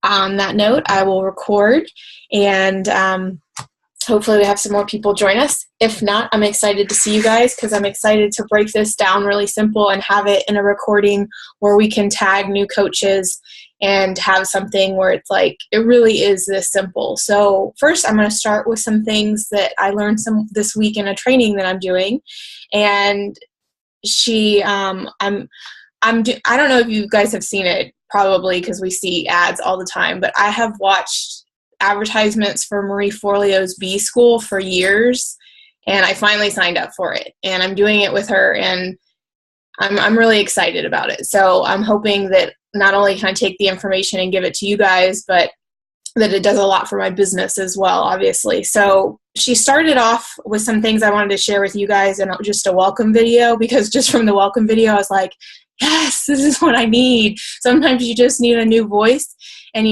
on that note, I will record, and hopefully we have some more people join us. If not, I'm excited to see you guys because I'm excited to break this down really simple and have it in a recording where we can tag new coaches and have something where it's like, it really is this simple. So first, I'm going to start with some things that I learned this week in a training that I'm doing. And I don't know if you guys have seen it, probably because we see ads all the time, but I have watched advertisements for Marie Forleo's B School for years, and I finally signed up for it, and I'm doing it with her, and I'm really excited about it. So I'm hoping that not only can I take the information and give it to you guys, but that it does a lot for my business as well, obviously. So she started off with some things I wanted to share with you guys in just a welcome video, because just from the welcome video, I was like, yes, this is what I need. Sometimes you just need a new voice. And,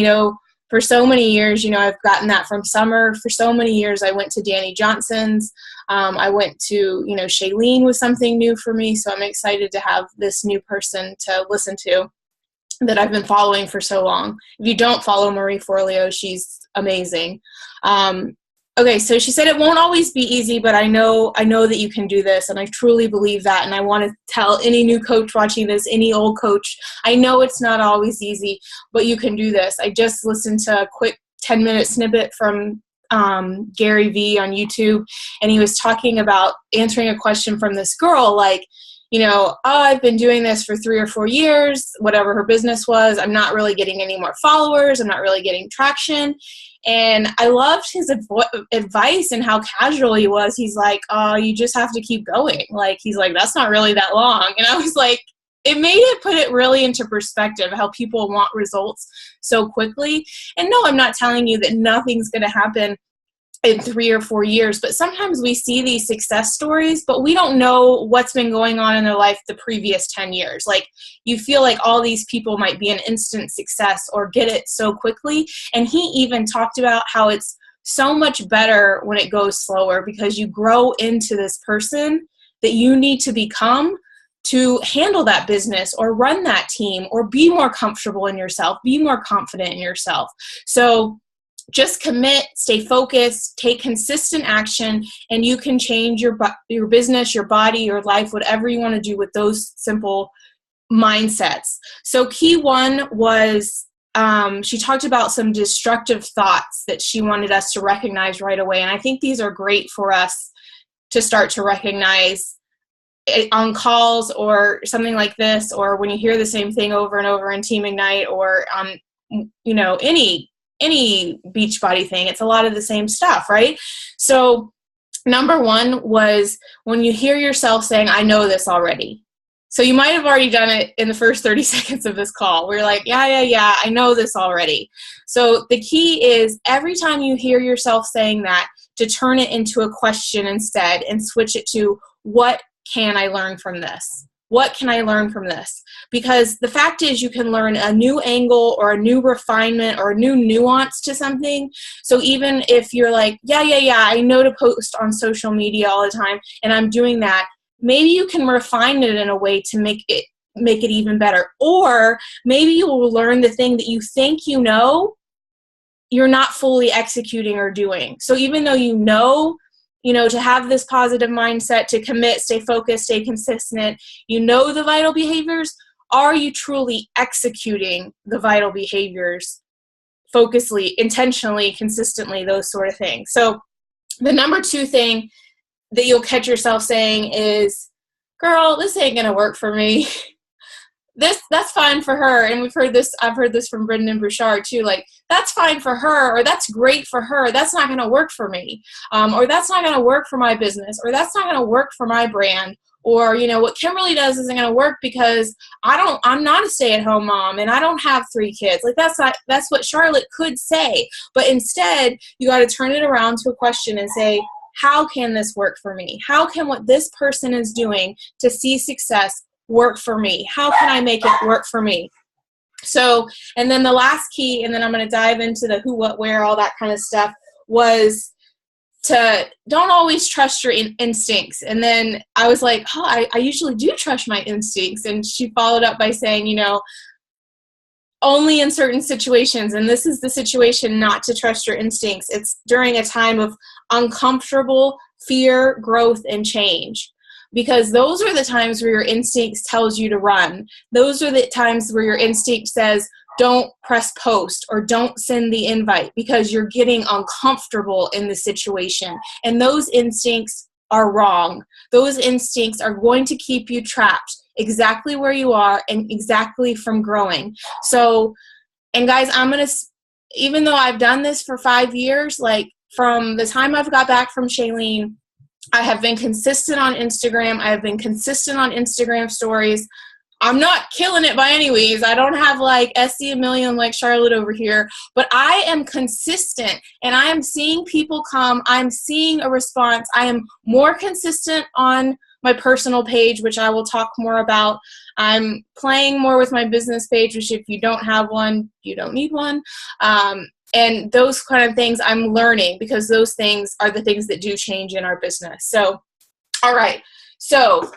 for so many years, I've gotten that from Summer. For so many years, I went to Danny Johnson's. I went to, Shailene was something new for me. So I'm excited to have this new person to listen to that I've been following for so long. If you don't follow Marie Forleo, she's amazing. Okay, so she said it won't always be easy, but I know that you can do this, and I truly believe that, and I want to tell any new coach watching this, any old coach, I know it's not always easy, but you can do this. I just listened to a quick 10-minute snippet from Gary Vee on YouTube, and he was talking about answering a question from this girl, like, I've been doing this for 3 or 4 years, whatever her business was. I'm not really getting any more followers. I'm not really getting traction. And I loved his advice and how casual he was. He's like, oh, you just have to keep going. Like, he's like, that's not really that long. And I was like, it put it really into perspective, how people want results so quickly. And no, I'm not telling you that nothing's going to happen in 3 or 4 years, but sometimes we see these success stories, but we don't know what's been going on in their life the previous 10 years. Like, you feel like all these people might be an instant success or get it so quickly. And he even talked about how it's so much better when it goes slower, because you grow into this person that you need to become to handle that business or run that team or be more comfortable in yourself, be more confident in yourself. So just commit, stay focused, take consistent action, and you can change your business, your body, your life, whatever you want to do with those simple mindsets. So key one was she talked about some destructive thoughts that she wanted us to recognize right away. And I think these are great for us to start to recognize on calls or something like this, or when you hear the same thing over and over in Team Ignite or on, any Beachbody thing. It's a lot of the same stuff, right? So number one was when you hear yourself saying, I know this already. So you might have already done it in the first 30 seconds of this call. We're like, yeah, I know this already. So the key is every time you hear yourself saying that, to turn it into a question instead and switch it to, what can I learn from this? What can I learn from this? Because the fact is, you can learn a new angle or a new refinement or a new nuance to something. So even if you're like, yeah, I know to post on social media all the time, and I'm doing that, maybe you can refine it in a way to make it even better. Or maybe you will learn the thing that you think you're not fully executing or doing. So even though to have this positive mindset, to commit, stay focused, stay consistent, the vital behaviors, are you truly executing the vital behaviors focusedly, intentionally, consistently, those sort of things? So the number 2 thing that you'll catch yourself saying is, girl, this ain't going to work for me. That's fine for her. And I've heard this from Brendan Bouchard too. Like, that's fine for her, or that's great for her. That's not going to work for me. Or that's not going to work for my business, or that's not going to work for my brand. Or, what Kimberly does isn't going to work because I'm not a stay-at-home mom and I don't have 3 kids. Like, that's what Charlotte could say. But instead, you got to turn it around to a question and say, how can this work for me? How can what this person is doing to see success work for me? How can I make it work for me? So, and then the last key, and then I'm going to dive into the who, what, where, all that kind of stuff, was to don't always trust your instincts. And then I was like, I usually do trust my instincts. And she followed up by saying, only in certain situations. And this is the situation not to trust your instincts. It's during a time of uncomfortable fear, growth, and change. Because those are the times where your instincts tells you to run. Those are the times where your instinct says, don't press post or don't send the invite, because you're getting uncomfortable in the situation. And those instincts are wrong. Those instincts are going to keep you trapped exactly where you are and exactly from growing. So, and guys, even though I've done this for 5 years, like from the time I've got back from Shailene, I have been consistent on Instagram. I have been consistent on Instagram stories. I'm not killing it by any means. I don't have like SC a million like Charlotte over here, but I am consistent and I am seeing people come. I'm seeing a response. I am more consistent on my personal page, which I will talk more about. I'm playing more with my business page, which if you don't have one, you don't need one. And those kind of things I'm learning, because those things are the things that do change in our business. So, all right. So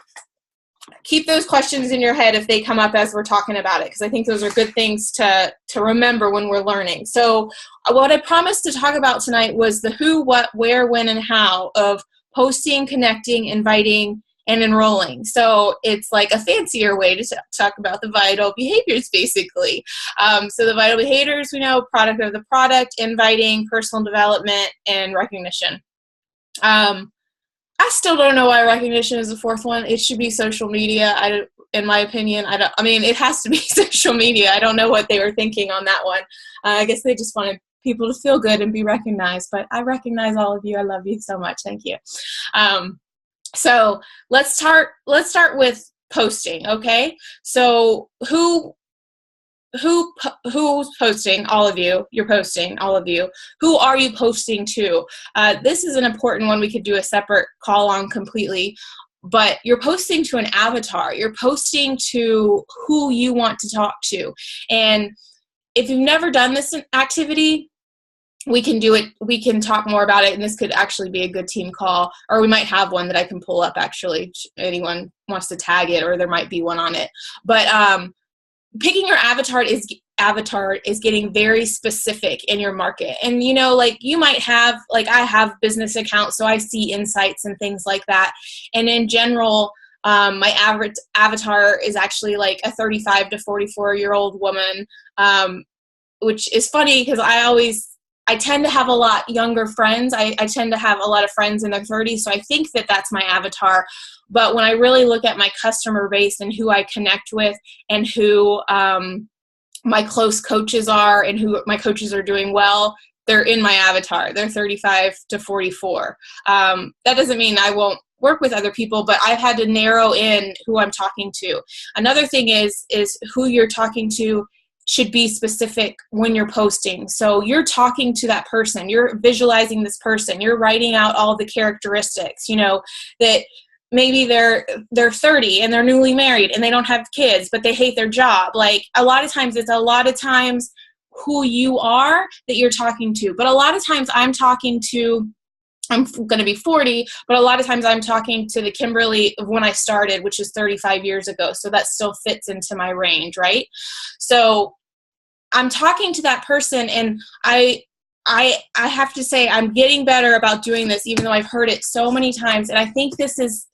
keep those questions in your head if they come up as we're talking about it, because I think those are good things to remember when we're learning. So what I promised to talk about tonight was the who, what, where, when, and how of posting, connecting, inviting, and enrolling. So it's like a fancier way to talk about the vital behaviors, basically. So the vital behaviors, we know, product of the product, inviting, personal development, and recognition. I still don't know why recognition is the fourth one. It should be social media. In my opinion, I mean, it has to be social media. I don't know what they were thinking on that one. I guess they just wanted people to feel good and be recognized, but I recognize all of you. I love you so much. Thank you. So let's start with posting. Okay. So who's posting? All of you. You're posting, all of you. Who are you posting to? This is an important one we could do a separate call on completely, but you're posting to an avatar. You're posting to who you want to talk to. And if you've never done this activity, we can do it. We can talk more about it, and this could actually be a good team call, or we might have one that I can pull up, actually. Anyone wants to tag it, or there might be one on it. But picking your avatar is getting very specific in your market. And, you know, like you might have, like I have business accounts, so I see insights and things like that. And in general, my average avatar is actually like a 35 to 44-year-old woman, which is funny because I tend to have a lot younger friends. I tend to have a lot of friends in their 30s, so I think that that's my avatar. But when I really look at my customer base and who I connect with and who my close coaches are and who my coaches are doing well, they're in my avatar. They're 35 to 44. That doesn't mean I won't work with other people, but I've had to narrow in who I'm talking to. Another thing is who you're talking to should be specific when you're posting. So you're talking to that person, you're visualizing this person, you're writing out all the characteristics, you know, that maybe they're 30 and they're newly married and they don't have kids, but they hate their job. Like a lot of times who you are that you're talking to. But a lot of times I'm going to be 40, but a lot of times I'm talking to the Kimberly of when I started, which is 35 years ago. So that still fits into my range, right? So I'm talking to that person, and I have to say I'm getting better about doing this, even though I've heard it so many times. And I think this is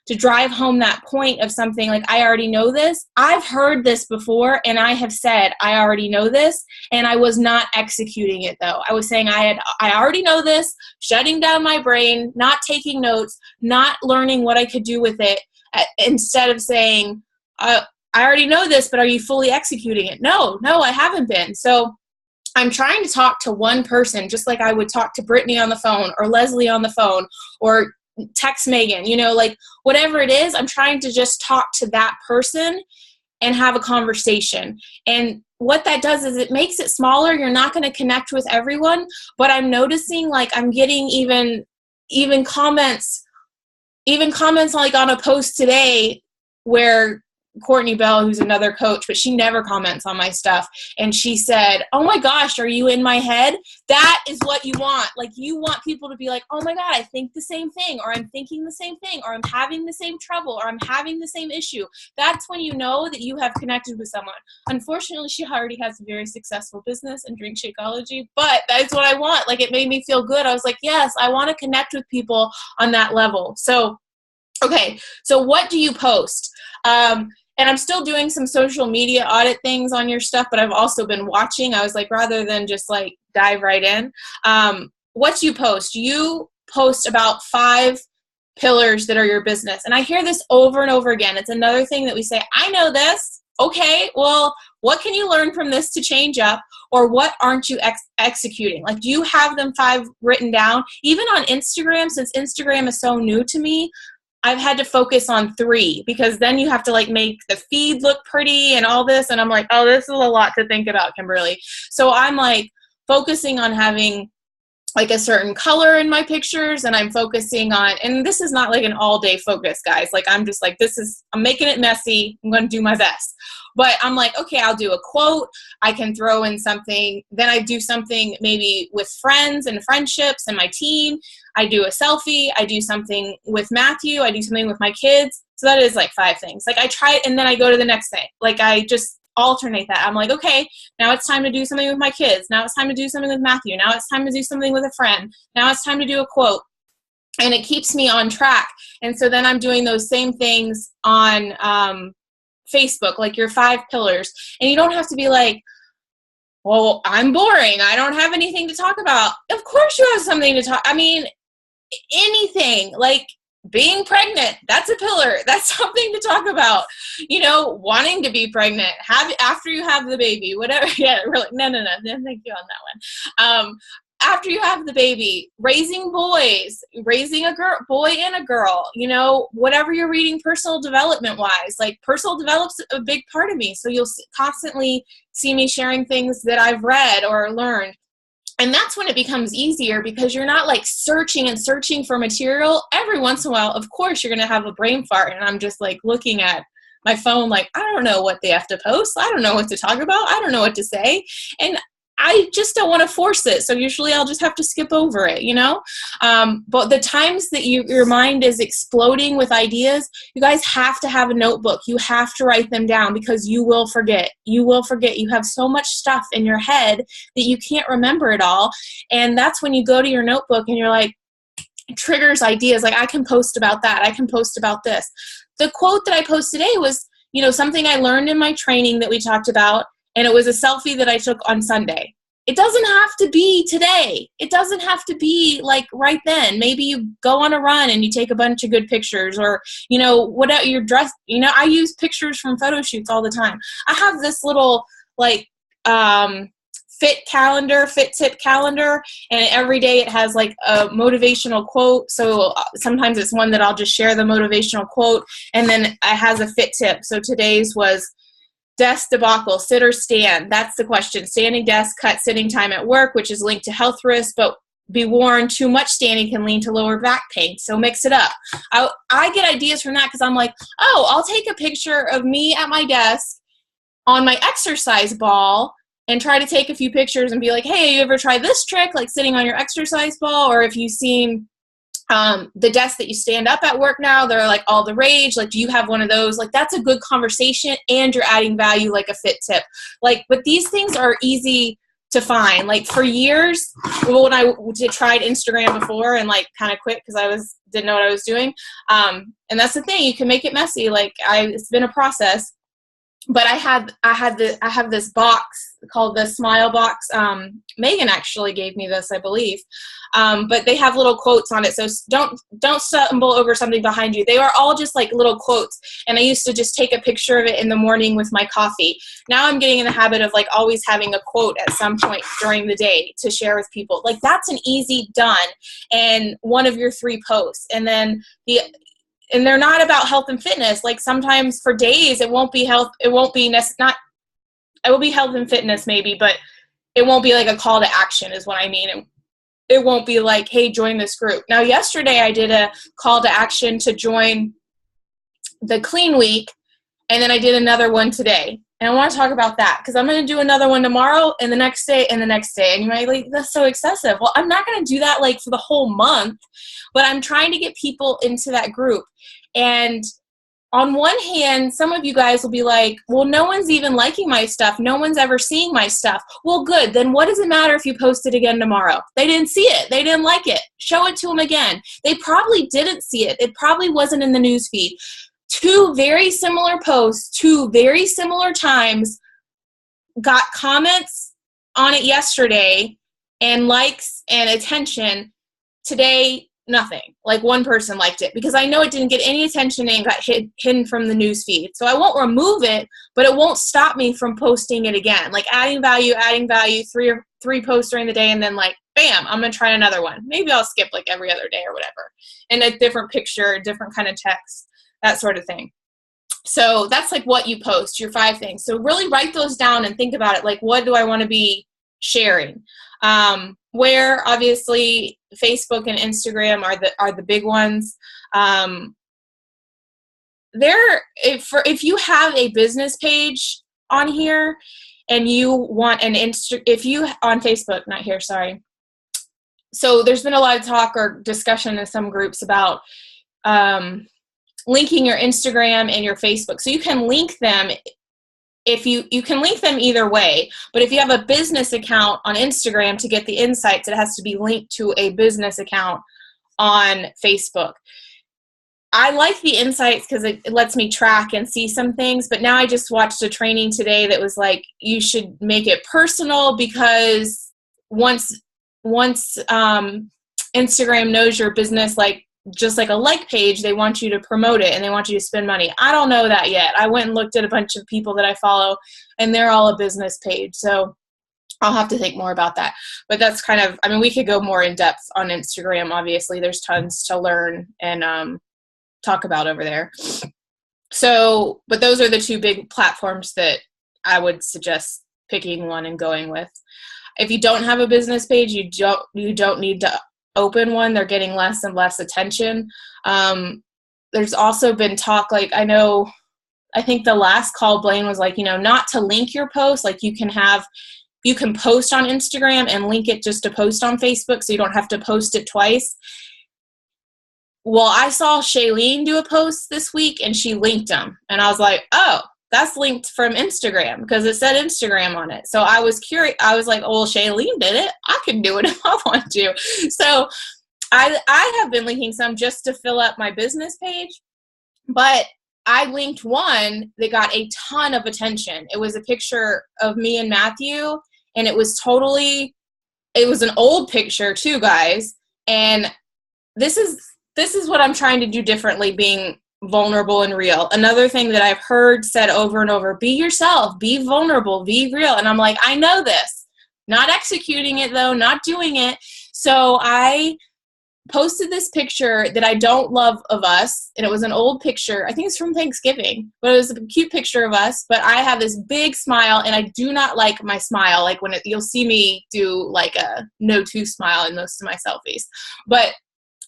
to drive home that point of something like, I already know this. I've heard this before, and I have said, I already know this, and I was not executing it though. I was saying I already know this, shutting down my brain, not taking notes, not learning what I could do with it, instead of saying, I already know this, but are you fully executing it? No, I haven't been. So I'm trying to talk to one person, just like I would talk to Brittany on the phone or Leslie on the phone or text Megan, you know, like whatever it is, I'm trying to just talk to that person and have a conversation. And what that does is it makes it smaller. You're not going to connect with everyone, but I'm noticing like I'm getting even comments like on a post today where Courtney Bell, who's another coach, but she never comments on my stuff. And she said, oh my gosh, are you in my head? That is what you want. Like, you want people to be like, oh my God, I think the same thing, or I'm thinking the same thing, or I'm having the same trouble, or I'm having the same issue. That's when you know that you have connected with someone. Unfortunately, she already has a very successful business in drink Shakeology, but that's what I want. Like, it made me feel good. I was like, yes, I want to connect with people on that level. So, okay, so what do you post? And I'm still doing some social media audit things on your stuff, but I've also been watching. I was like, rather than just like dive right in, what do you post? You post about 5 pillars that are your business. And I hear this over and over again. It's another thing that we say, I know this. Okay, well, what can you learn from this to change up? Or what aren't you executing? Like, do you have them 5 written down? Even on Instagram, since Instagram is so new to me, I've had to focus on 3, because then you have to like make the feed look pretty and all this. And I'm like, oh, this is a lot to think about, Kimberly. So I'm like focusing on having like a certain color in my pictures, and I'm focusing on, and this is not like an all day focus, guys. Like, I'm just like, I'm making it messy. I'm going to do my best. But I'm like, okay, I'll do a quote. I can throw in something. Then I do something maybe with friends and friendships and my team. I do a selfie. I do something with Matthew. I do something with my kids. So that is like 5 things. Like, I try it and then I go to the next thing. Like, I just alternate that. I'm like, okay, now it's time to do something with my kids. Now it's time to do something with Matthew. Now it's time to do something with a friend. Now it's time to do a quote. And it keeps me on track. And so then I'm doing those same things on Facebook, like your 5 pillars. And you don't have to be like, well, I'm boring. I don't have anything to talk about. Of course you have something to talk. I mean, anything, like being pregnant, that's a pillar. That's something to talk about. You know, wanting to be pregnant, after you have the baby, whatever. Yeah, really. No, thank you on that one. After you have the baby, raising boys, raising a boy and a girl, you know, whatever you're reading personal development wise, like personal development's a big part of me. So you'll constantly see me sharing things that I've read or learned. And that's when it becomes easier, because you're not like searching and searching for material. Every once in a while, of course, you're going to have a brain fart. And I'm just like looking at my phone, like, I don't know what they have to post. I don't know what to talk about. I don't know what to say. And I just don't want to force it. So usually I'll just have to skip over it, you know? But the times that your mind is exploding with ideas, you guys have to have a notebook. You have to write them down, because you will forget. You will forget. You have so much stuff in your head that you can't remember it all. And that's when you go to your notebook and you're like, triggers ideas. Like, I can post about that. I can post about this. The quote that I posted today was, you know, something I learned in my training that we talked about. And it was a selfie that I took on Sunday. It doesn't have to be today. It doesn't have to be like right then. Maybe you go on a run and you take a bunch of good pictures, or, you know, whatever you're dressed. You know, I use pictures from photo shoots all the time. I have this little like fit tip calendar, and every day it has like a motivational quote. So sometimes it's one that I'll just share the motivational quote, and then it has a fit tip. So today's was, desk debacle, sit or stand? That's the question. Standing desk, cut sitting time at work, which is linked to health risks, but be warned, too much standing can lead to lower back pain. So mix it up. I get ideas from that, because I'm like, oh, I'll take a picture of me at my desk on my exercise ball and try to take a few pictures and be like, hey, you ever try this trick, like sitting on your exercise ball? Or if you've seen the desks that you stand up at work now, they're like all the rage. Like, do you have one of those? Like, that's a good conversation, and you're adding value, like a fit tip. Like, but these things are easy to find. Like, for years, when I tried Instagram before and like kind of quit because I didn't know what I was doing. And that's the thing, you can make it messy. Like, it's been a process. But I have this box called the Smile Box. Megan actually gave me this, I believe. But they have little quotes on it. So don't stumble over something behind you. They are all just like little quotes. And I used to just take a picture of it in the morning with my coffee. Now I'm getting in the habit of like always having a quote at some point during the day to share with people. Like, that's an easy done and one of your 3 posts. And then and they're not about health and fitness. Like, sometimes for days it won't be health. It will be health and fitness maybe, but it won't be like a call to action is what I mean. It won't be like, hey, join this group. Now, yesterday I did a call to action to join the Clean Week And then I did another one today. And I want to talk about that because I'm going to do another one tomorrow and the next day and the next day. And you might like, that's so excessive. Well, I'm not going to do that like for the whole month, but I'm trying to get people into that group. And on one hand, some of you guys will be like, well, no one's even liking my stuff. No one's ever seeing my stuff. Well, good. Then what does it matter if you post it again tomorrow? They didn't see it. They didn't like it. Show it to them again. They probably didn't see it. It probably wasn't in the news feed. 2 very similar posts, 2 very similar times, got comments on it yesterday and likes and attention. Today, nothing. Like 1 person liked it because I know it didn't get any attention and got hidden from the news feed. So I won't remove it, but it won't stop me from posting it again. Like adding value, 3 posts during the day, and then like, bam, I'm going to try another one. Maybe I'll skip like every other day or whatever. And a different picture, different kind of text, that sort of thing. So that's like what you post, your 5 things. So really write those down and think about it. Like, what do I want to be sharing? Where obviously Facebook and Instagram are the big ones. If you have a business page on here and you want on Facebook, not here, sorry. So there's been a lot of talk or discussion in some groups about linking your Instagram and your Facebook. So you can link them. If you can link them either way, but if you have a business account on Instagram to get the insights, it has to be linked to a business account on Facebook. I like the insights because it lets me track and see some things, but now I just watched a training today that was like, you should make it personal because once Instagram knows your business, like just like a like page, they want you to promote it and they want you to spend money. I don't know that yet. I went and looked at a bunch of people that I follow and they're all a business page. So I'll have to think more about that. But that's kind of, I mean, we could go more in depth on Instagram. Obviously, there's tons to learn and talk about over there. So, but those are the 2 big platforms that I would suggest picking one and going with. If you don't have a business page, you don't need to open one. They're getting less and less attention. There's also been talk, like I think the last call Blaine was like, not to link your post. Like you can post on Instagram and link it just to post on Facebook so you don't have to post it twice. Well, I saw Shailene do a post this week and she linked them. And I was like, oh, that's linked from Instagram because it said Instagram on it. So I was curious. I was like, oh, well, Shailene did it. I can do it if I want to. So I have been linking some just to fill up my business page, but I linked one that got a ton of attention. It was a picture of me and Matthew, and it was an old picture too, guys. And this is what I'm trying to do differently, being vulnerable and real. Another thing that I've heard said over and over, be yourself, be vulnerable, be real. And I'm like, I know this. Not executing it though, not doing it. So I posted this picture that I don't love of us, and it was an old picture. I think it's from Thanksgiving, but it was a cute picture of us. But I have this big smile, and I do not like my smile. Like you'll see me do like a no-to smile in most of my selfies. But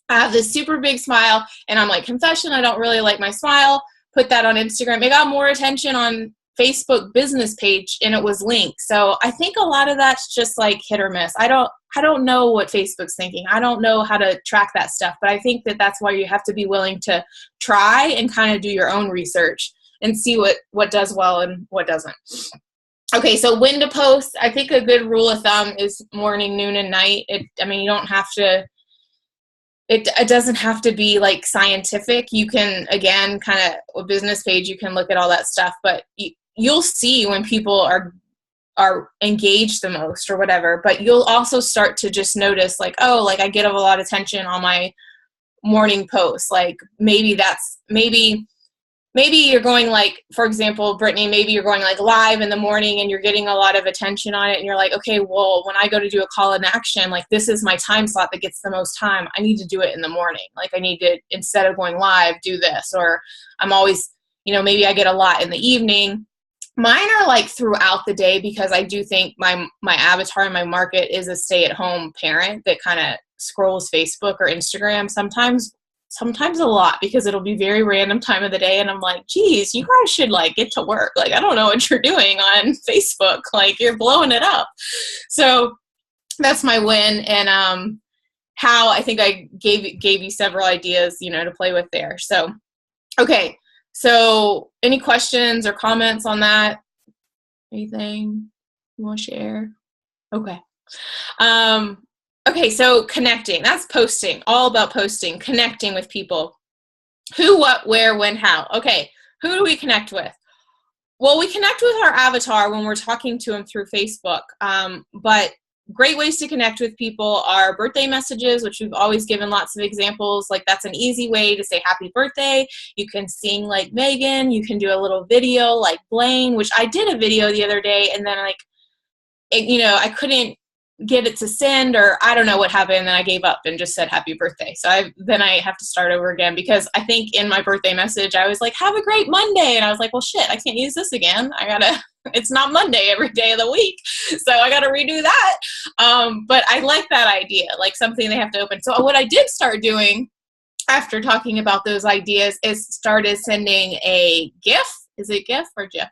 I have this super big smile, and I'm like, confession, I don't really like my smile. Put that on Instagram. It got more attention on Facebook business page, and it was linked. So I think a lot of that's just like hit or miss. I don't know what Facebook's thinking. I don't know how to track that stuff, but I think that that's why you have to be willing to try and kind of do your own research and see what does well and what doesn't. Okay, so when to post. I think a good rule of thumb is morning, noon, and night. You don't have to. It doesn't have to be like scientific. You can, again, kind of a business page, you can look at all that stuff, but you'll see when people are engaged the most or whatever, but you'll also start to just notice like, oh, like I get a lot of attention on my morning posts. Like maybe you're going like, for example, Brittany, maybe you're going like live in the morning and you're getting a lot of attention on it. And you're like, okay, well, when I go to do a call in action, like this is my time slot that gets the most time. I need to do it in the morning. Like I need to, instead of going live, do this. Or I'm always, maybe I get a lot in the evening. Mine are like throughout the day because I do think my avatar and my market is a stay-at-home parent that kind of scrolls Facebook or Instagram sometimes sometimes a lot, because it'll be very random time of the day. And I'm like, geez, you guys should like get to work. Like, I don't know what you're doing on Facebook. Like, you're blowing it up. So that's my win. And how I think I gave you several ideas, you know, to play with there. So, okay. So any questions or comments on that? Anything you want to share? Okay. Okay, so connecting, that's posting, all about posting, connecting with people. Who, what, where, when, how. Okay, who do we connect with? Well, we connect with our avatar when we're talking to them through Facebook, but great ways to connect with people are birthday messages, which we've always given lots of examples. Like, that's an easy way to say happy birthday. You can sing like Megan. You can do a little video like Blaine, which I did a video the other day, and then I couldn't get it to send, or I don't know what happened, and then I gave up and just said happy birthday. So I have to start over again, because I think in my birthday message I was like, have a great Monday, and I was like, well shit, I can't use this again. It's not Monday every day of the week, so I gotta redo that. But I like that idea, like something they have to open. So what I did start doing after talking about those ideas is started sending a GIF. Is it GIF or GIF?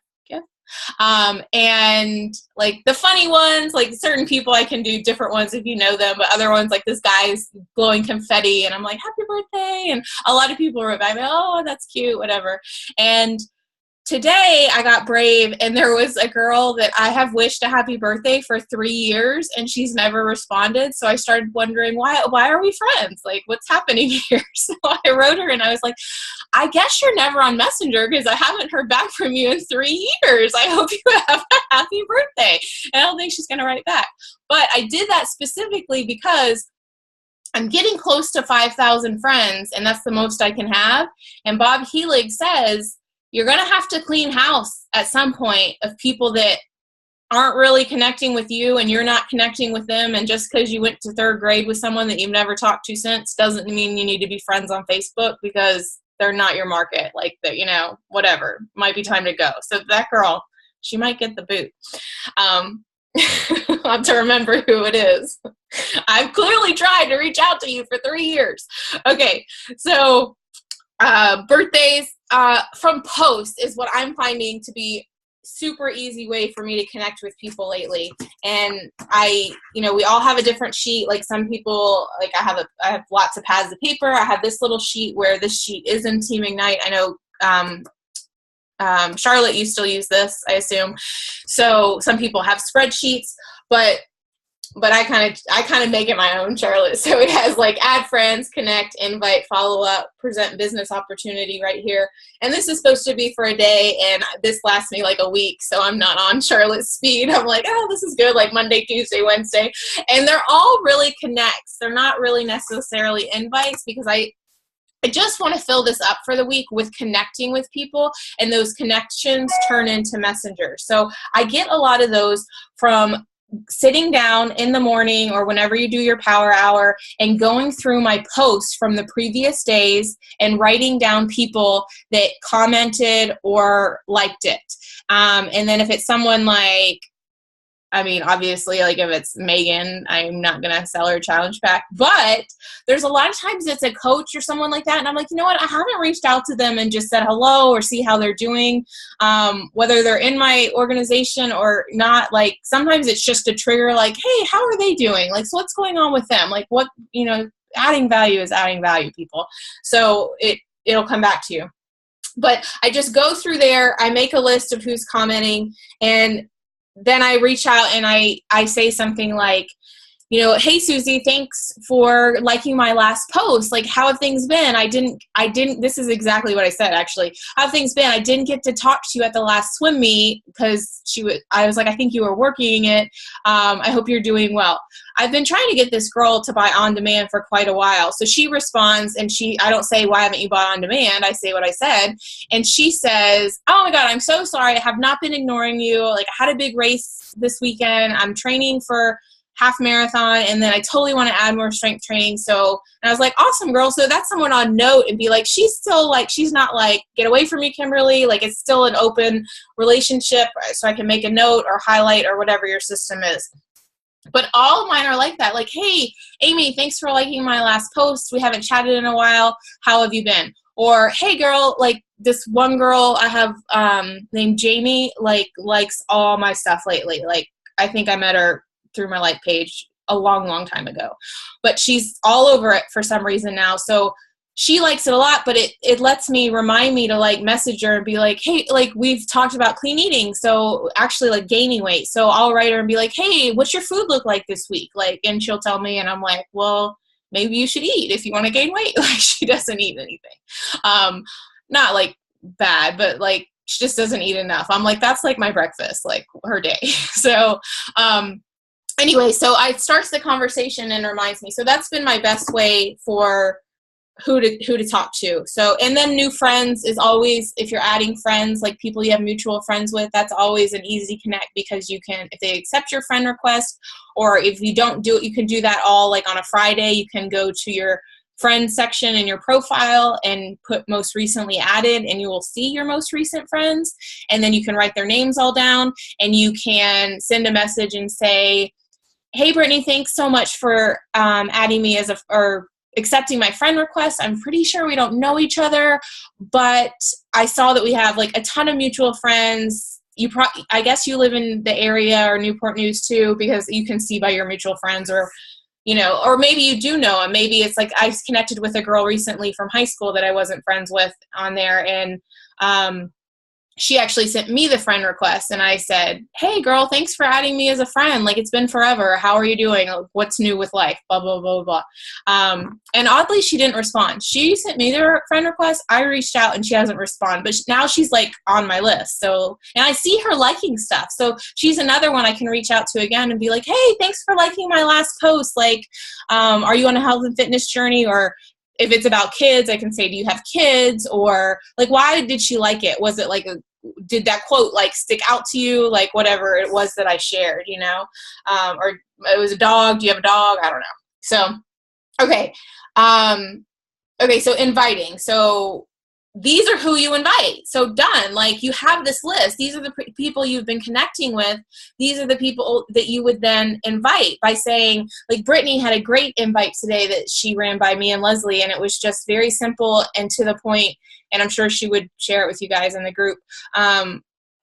And like the funny ones, like certain people I can do different ones if you know them, but other ones like this guy's blowing confetti and I'm like, happy birthday. And a lot of people were like, oh, that's cute, whatever. And today I got brave, and there was a girl that I have wished a happy birthday for 3 years, and she's never responded. So I started wondering, why are we friends? Like, what's happening here? So I wrote her and I was like, I guess you're never on Messenger because I haven't heard back from you in 3 years. I hope you have a happy birthday. And I don't think she's going to write back. But I did that specifically because I'm getting close to 5,000 friends, and that's the most I can have. And Bob Helig says, you're going to have to clean house at some point of people that aren't really connecting with you and you're not connecting with them. And just because you went to 3rd grade with someone that you've never talked to since doesn't mean you need to be friends on Facebook, because they're not your market. Like, whatever. Might be time to go. So that girl, she might get the boot. I'll have to remember who it is. I've clearly tried to reach out to you for 3 years. Okay, so birthdays from posts is what I'm finding to be super easy way for me to connect with people lately. And we all have a different sheet. Like some people, like I have lots of pads of paper. I have this little sheet where this sheet is in Team Ignite. I know Charlotte, you still use this, I assume. So some people have spreadsheets, but I kind of make it my own, Charlotte. So it has like add friends, connect, invite, follow up, present business opportunity right here. And this is supposed to be for a day, and this lasts me like a week. So I'm not on Charlotte's speed. I'm like, oh, this is good. Like Monday, Tuesday, Wednesday. And they're all really connects. They're not really necessarily invites, because I just want to fill this up for the week with connecting with people, and those connections turn into Messenger. So I get a lot of those from sitting down in the morning or whenever you do your power hour and going through my posts from the previous days and writing down people that commented or liked it. And then if it's someone like, obviously, like if it's Megan, I'm not going to sell her a challenge pack, but there's a lot of times it's a coach or someone like that. And I'm like, you know what? I haven't reached out to them and just said hello or see how they're doing, whether they're in my organization or not. Like sometimes it's just a trigger, like, hey, how are they doing? Like, so what's going on with them? Like adding value is adding value, people. So it'll come back to you. But I just go through there. I make a list of who's commenting, and then I reach out and I say something like, hey, Susie, thanks for liking my last post. Like, how have things been? This is exactly what I said, actually. How have things been? I didn't get to talk to you at the last swim meet because I was like, I think you were working it. I hope you're doing well. I've been trying to get this girl to buy on demand for quite a while. So she responds, and I don't say, why haven't you bought on demand? I say what I said. And she says, oh my God, I'm so sorry. I have not been ignoring you. Like, I had a big race this weekend. I'm training for half marathon, and then I totally want to add more strength training. So, and I was like, awesome, girl. So that's someone on note and be like, she's still like, she's not like, get away from me, Kimberly. Like, it's still an open relationship. So I can make a note or highlight or whatever your system is. But all of mine are like that. Like, hey, Amy, thanks for liking my last post. We haven't chatted in a while. How have you been? Or, hey, girl, like this one girl I have named Jamie, like, likes all my stuff lately. Like, I think I met her through my like page a long, long time ago. But she's all over it for some reason now. So she likes it a lot, but it lets me remind me to like message her and be like, hey, like we've talked about clean eating. So actually like gaining weight. So I'll write her and be like, hey, what's your food look like this week? Like, and she'll tell me, and I'm like, well, maybe you should eat if you want to gain weight. Like she doesn't eat anything. Not like bad, but like she just doesn't eat enough. I'm like, that's like my breakfast, like her day. So, anyway, so it starts the conversation and reminds me. So that's been my best way for who to talk to. So, and then new friends is always, if you're adding friends, like people you have mutual friends with, that's always an easy connect, because you can, if they accept your friend request, or if you don't do it, you can do that all like on a Friday. You can go to your friends section in your profile and put most recently added, and you will see your most recent friends. And then you can write their names all down, and you can send a message and say, hey, Brittany, thanks so much for adding me as or accepting my friend request. I'm pretty sure we don't know each other, but I saw that we have like a ton of mutual friends. I guess you live in the area or Newport News too, because you can see by your mutual friends, or, you know, or maybe you do know them. Maybe it's like I connected with a girl recently from high school that I wasn't friends with on there. And, she actually sent me the friend request, and I said, hey girl, thanks for adding me as a friend. Like, it's been forever. How are you doing? What's new with life? Blah, blah, blah, blah. And oddly, she didn't respond. She sent me the friend request. I reached out and she hasn't responded, but now she's like on my list. So, and I see her liking stuff. So she's another one I can reach out to again and be like, hey, thanks for liking my last post. Like, are you on a health and fitness journey? Or if it's about kids, I can say, do you have kids? Or like, why did she like it? Was it like did that quote like stick out to you? Like whatever it was that I shared, you know, or it was a dog. Do you have a dog? I don't know. So, okay. Okay. So inviting. So these are who you invite. So done. Like you have this list. These are the people you've been connecting with. These are the people that you would then invite by saying, like Brittany had a great invite today that she ran by me and Leslie, and it was just very simple and to the point. And I'm sure she would share it with you guys in the group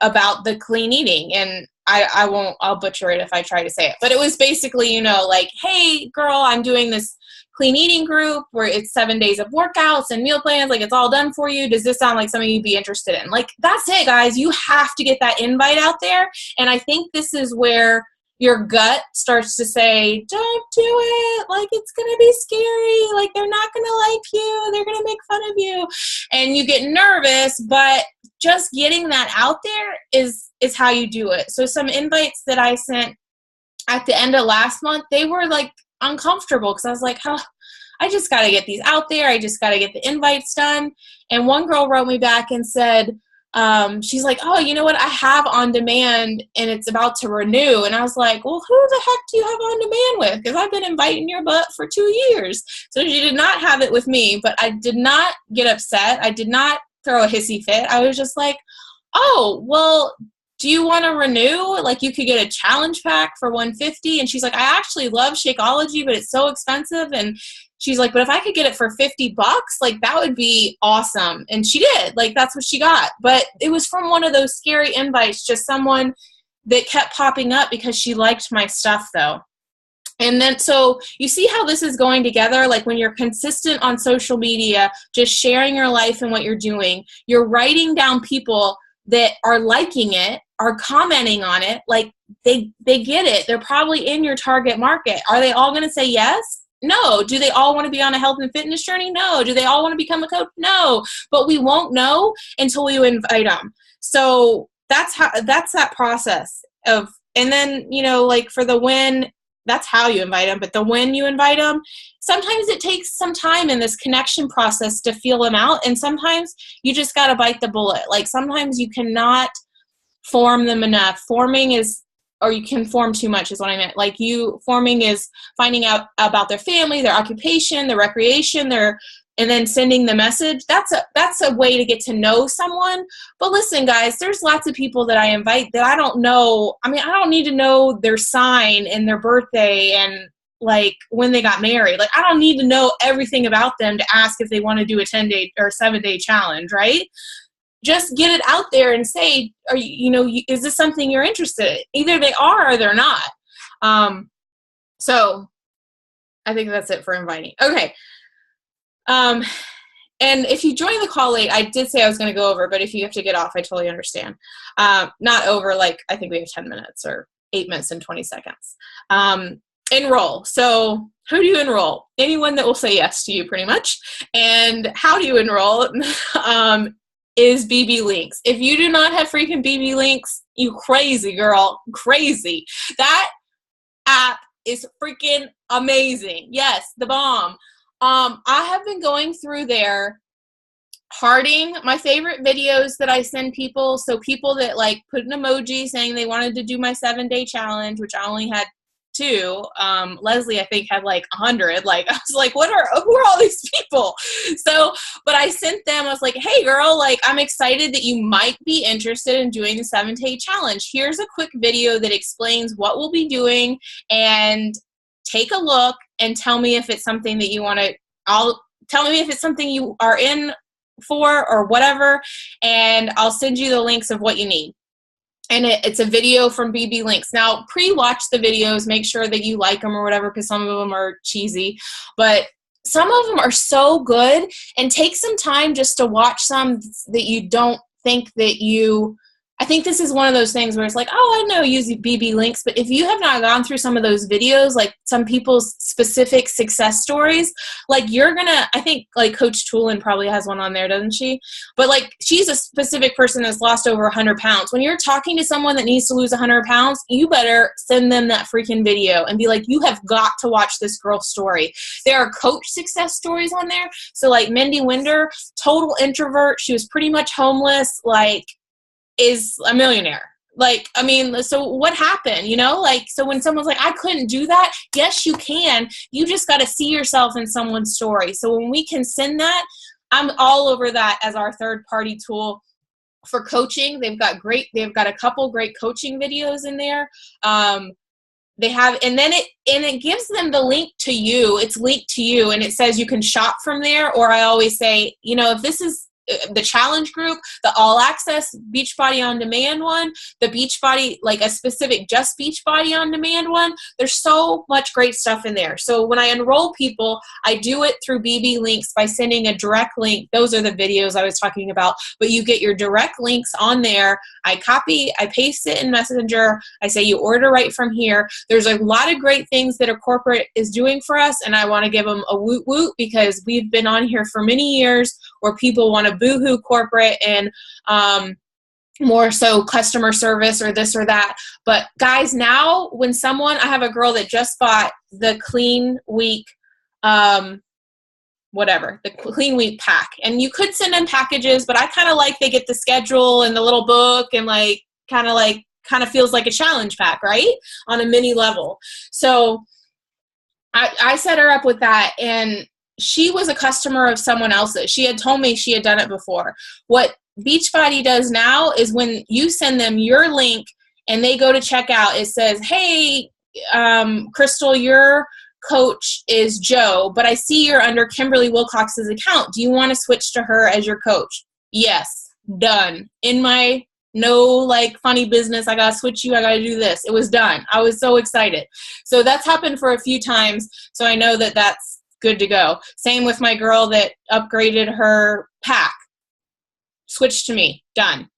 about the clean eating. And I'll butcher it if I try to say it. But it was basically, you know, like, hey, girl, I'm doing this clean eating group where it's 7 days of workouts and meal plans. Like, it's all done for you. Does this sound like something you'd be interested in? Like, that's it, guys. You have to get that invite out there. And I think this is where your gut starts to say, don't do it. Like, it's going to be scary. Like, they're not going to like you. They're going to make fun of you. And you get nervous, but just getting that out there is how you do it. So some invites that I sent at the end of last month, they were like uncomfortable because I was like, oh, I just got to get these out there. I just got to get the invites done. And one girl wrote me back and said, she's like, oh, you know what? I have on demand and it's about to renew. And I was like, well, who the heck do you have on demand with? Because I've been inviting your butt for 2 years. So she did not have it with me, but I did not get upset. I did not throw a hissy fit. I was just like, oh, well, do you want to renew? Like, you could get a challenge pack for $150. And she's like, I actually love Shakeology, but it's so expensive. And she's like, but if I could get it for $50, like, that would be awesome. And she did. Like, that's what she got. But it was from one of those scary invites, just someone that kept popping up because she liked my stuff, though. And then, so you see how this is going together? Like, when you're consistent on social media, just sharing your life and what you're doing, you're writing down people that are liking it, are commenting on it. Like, they get it. They're probably in your target market. Are they all going to say yes? No. Do they all want to be on a health and fitness journey? No. Do they all want to become a coach? No. But we won't know until we invite them. So that's that process of, and then, you know, like for the when, that's how you invite them. But the when you invite them, sometimes it takes some time in this connection process to feel them out. And sometimes you just got to bite the bullet. Like, sometimes you cannot form them enough. Forming is, or you can form too much is what I meant. Like, forming is finding out about their family, their occupation, their recreation, their and then sending the message, that's a way to get to know someone. But listen, guys, there's lots of people that I invite that I don't know. I mean, I don't need to know their sign and their birthday and like when they got married. Like, I don't need to know everything about them to ask if they want to do a 10-day or 7-day challenge, right? Just get it out there and say, are is this something you're interested in? Either they are or they're not. So I think that's it for inviting. Okay. And if you join the call late, I did say I was going to go over, but if you have to get off, I totally understand. Not over, like, I think we have 10 minutes or 8 minutes and 20 seconds. Enroll. So who do you enroll? Anyone that will say yes to you, pretty much. And how do you enroll? Is BB Links. If you do not have freaking BB Links, you crazy girl, crazy. That app is freaking amazing. Yes, the bomb. I have been going through there, hearting my favorite videos that I send people. So people that like put an emoji saying they wanted to do my 7-day challenge, which I only had 2. Leslie, I think, had like 100. Like, I was like, who are all these people? So, but I sent them, I was like, hey girl, like, I'm excited that you might be interested in doing the 7-day challenge. Here's a quick video that explains what we'll be doing, and take a look and tell me if it's something that you want to, tell me if it's something you are in for or whatever, and I'll send you the links of what you need. And it's a video from BB Links. Now, pre-watch the videos, make sure that you like them or whatever, because some of them are cheesy, but some of them are so good. And take some time just to watch some that you don't think that you, I think this is one of those things where it's like, oh, I know use BB Links, but if you have not gone through some of those videos, like some people's specific success stories, like you're gonna, I think like Coach Toolin probably has one on there, doesn't she? But like, she's a specific person that's lost over 100 pounds. When you're talking to someone that needs to lose 100 pounds, you better send them that freaking video and be like, you have got to watch this girl's story. There are coach success stories on there. So like Mindy Winder, total introvert. She was pretty much homeless, like, is a millionaire. Like, I mean, so what happened, like, so when someone's like, I couldn't do that. Yes, you can. You just got to see yourself in someone's story. So when we can send that, I'm all over that as our third party tool for coaching. They've got a couple great coaching videos in there. They have, and then it gives them the link to you. It's linked to you, and it says you can shop from there. Or I always say, if this is the challenge group, the all access Beachbody on demand one, the Beachbody, like a specific just Beachbody on demand one, there's so much great stuff in there. So when I enroll people, I do it through BB Links by sending a direct link. Those are the videos I was talking about, but you get your direct links on there. I paste it in Messenger. I say you order right from here. There's a lot of great things that a corporate is doing for us, and I want to give them a woot woot, because we've been on here for many years where people want to boohoo corporate and more so customer service or this or that. But guys, now when I have a girl that just bought the Clean Week, the Clean Week pack, and you could send in packages, but I kind of like they get the schedule and the little book, and like kind of feels like a challenge pack, right? On a mini level. So I set her up with that, and she was a customer of someone else's. She had told me she had done it before. What Beachbody does now is when you send them your link and they go to checkout, it says, hey, Crystal, your coach is Joe, but I see you're under Kimberly Wilcox's account. Do you want to switch to her as your coach? Yes, done. In my like funny business, I gotta switch you, I gotta do this. It was done. I was so excited. So that's happened for a few times, so I know that that's good to go. Same with my girl that upgraded her pack. Switch to me. Done.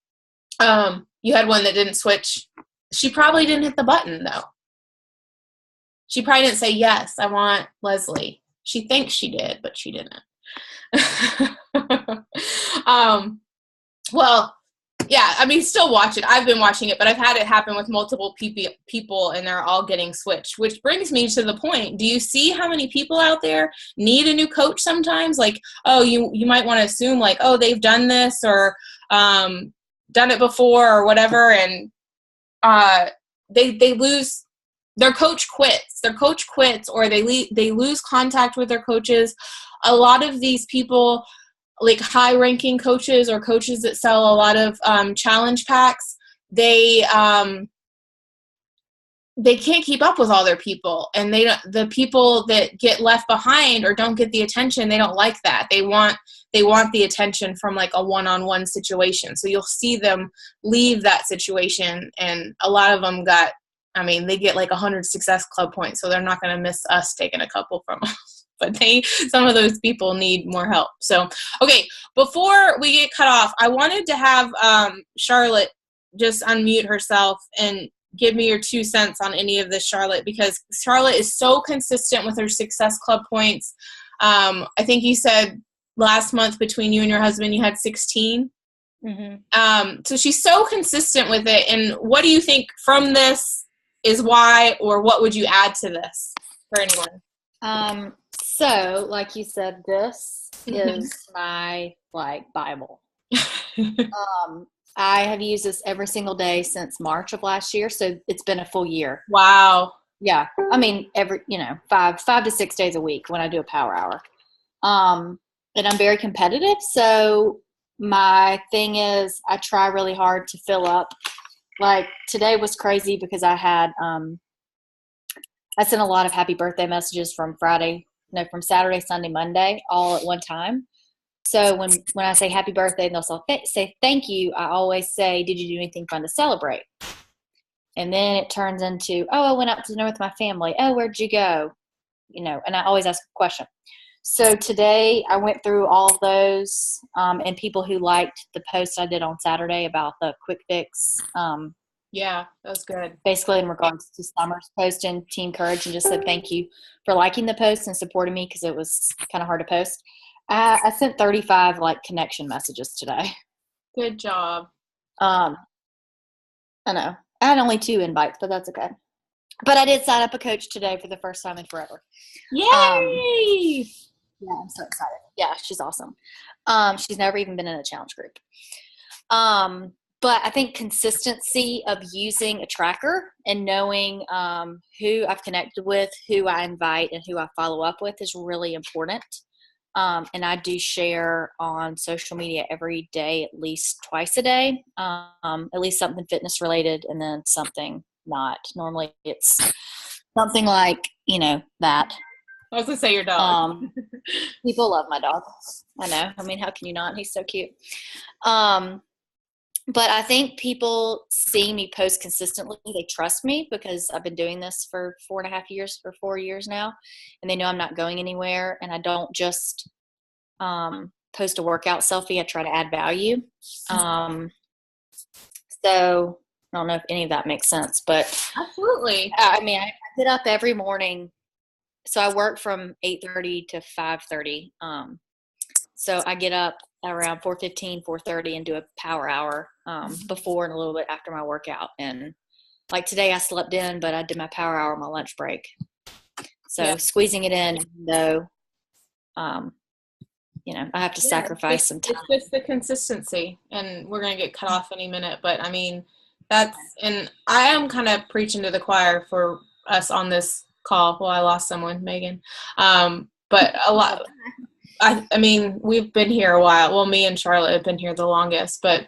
You had one that didn't switch. She probably didn't hit the button, though. She probably didn't say, yes, I want Leslie. She thinks she did, but she didn't. Well, yeah, I mean, still watch it. I've been watching it, but I've had it happen with multiple people, and they're all getting switched, which brings me to the point. Do you see how many people out there need a new coach sometimes? Like, oh, you might want to assume, like, oh, they've done this or done it before or whatever, and they lose, their coach quits. their coach quits or they lose contact with their coaches. A lot of these people, like high-ranking coaches or coaches that sell a lot of challenge packs, they can't keep up with all their people, and the people that get left behind or don't get the attention, they don't like that. They want the attention from like a one-on-one situation. So you'll see them leave that situation, and a lot of them they get like 100 Success Club points, so they're not going to miss us taking a couple from them. But some of those people need more help. So, okay, before we get cut off, I wanted to have Charlotte just unmute herself and give me your 2 cents on any of this, Charlotte, because Charlotte is so consistent with her Success Club points. I think you said last month between you and your husband, you had 16. Mm-hmm. So she's so consistent with it. And what do you think from this is why, or what would you add to this for anyone? So like you said, this is my Bible. I have used this every single day since March of last year. So it's been a full year. Wow. Yeah. I mean, every, 5 to 6 days a week when I do a power hour. And I'm very competitive. So my thing is I try really hard to fill up. Like today was crazy because I had, I sent a lot of happy birthday messages from Saturday, Sunday, Monday, all at one time. So when I say happy birthday and they'll say thank you, I always say, did you do anything fun to celebrate? And then it turns into, oh, I went out to dinner with my family. Oh, where'd you go? And I always ask a question. So today I went through all of those and people who liked the post I did on Saturday about the quick fix. Yeah, that's good. Basically in regards to Summer's post and Team Courage, and just said thank you for liking the post and supporting me because it was kind of hard to post. I sent 35 connection messages today. Good job. I know. I had only 2 invites, but that's okay. But I did sign up a coach today for the first time in forever. Yay! Yeah, I'm so excited. Yeah, she's awesome. She's never even been in a challenge group. But I think consistency of using a tracker and knowing who I've connected with, who I invite, and who I follow up with is really important. And I do share on social media every day, at least twice a day, at least something fitness related and then something not. Normally it's something like, that. I was going to say your dog. People love my dog. I know. I mean, how can you not? He's so cute. But I think people seeing me post consistently, they trust me because I've been doing this for 4.5 years or 4 years now, and they know I'm not going anywhere. And I don't just post a workout selfie. I try to add value. So I don't know if any of that makes sense, but absolutely. I mean, I get up every morning. So I work from 8:30 to 5:30. So I get up around 4:15, 4:30 and do a power hour before and a little bit after my workout. And like today I slept in, but I did my power hour on my lunch break. So squeezing it in, though, I have to sacrifice some time. It's just the consistency, and we're going to get cut off any minute. But I mean, and I am kind of preaching to the choir for us on this call. Well, I lost someone, Megan. But a lot, I mean, we've been here a while. Well, me and Charlotte have been here the longest, but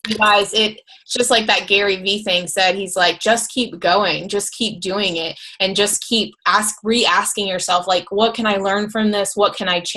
you guys, it's just like that Gary Vee thing said. He's like, just keep going, just keep doing it, and just keep re-asking yourself, like, what can I learn from this? What can I change?